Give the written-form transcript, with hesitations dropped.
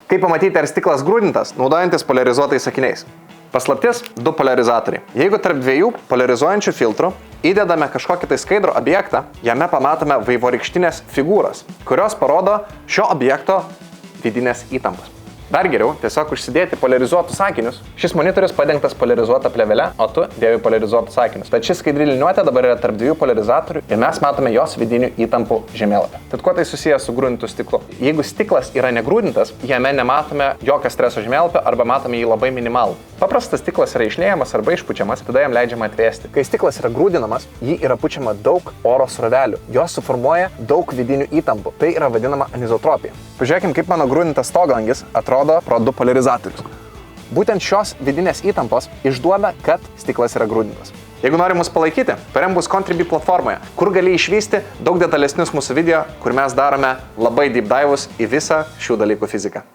Kaip pamatyti, ar stiklas grūdintas, naudojantis polarizuotais akiniais? Paslaptis – 2 polarizatoriai. Jeigu tarp 2 polarizuojančių filtrų įdedame kažkokį tai skaidrų objektą, jame pamatome vaivorykštinės figūros, kurios parodo šio objekto vidinės įtampas. Dar geriau tiesiog užsidėti polarizuotus akinius. Šis monitorius padengtas polarizuota plėvele, o tu dėvi polarizuotus akinius. Bet ši skaidri liniuotė dabar yra tarp 2 polarizatorių ir mes matome jos vidinių įtampų žemėlapį. Tad kuo tai susijęs su grūdintu stiklu? Jeigu stiklas yra negrūdintas, jame nematome jokio streso žemėlapio arba matome jį labai minimalų. Paprastas stiklas yra išliejamas arba išpučiamas, tada jam leidžiama atvėsti. Kai stiklas yra grūdinamas, jį yra pučiama daug oro srovelių. Jos suformuoja daug vidinių įtampų. Tai yra vadinama anizotropija. Pažiūrėkim, kaip mano grūdintas stoglangis atrodo pro 2 polarizatorius. Būtent šios vidinės įtampos išduoda, kad stiklas yra grūdintas. Jeigu nori mus palaikyti, paremk mus Contribui platformoje, kur gali išvysti daug detalesnius mūsų video, kur mes darome labai deep dive'us į visą šių dalykų fiziką.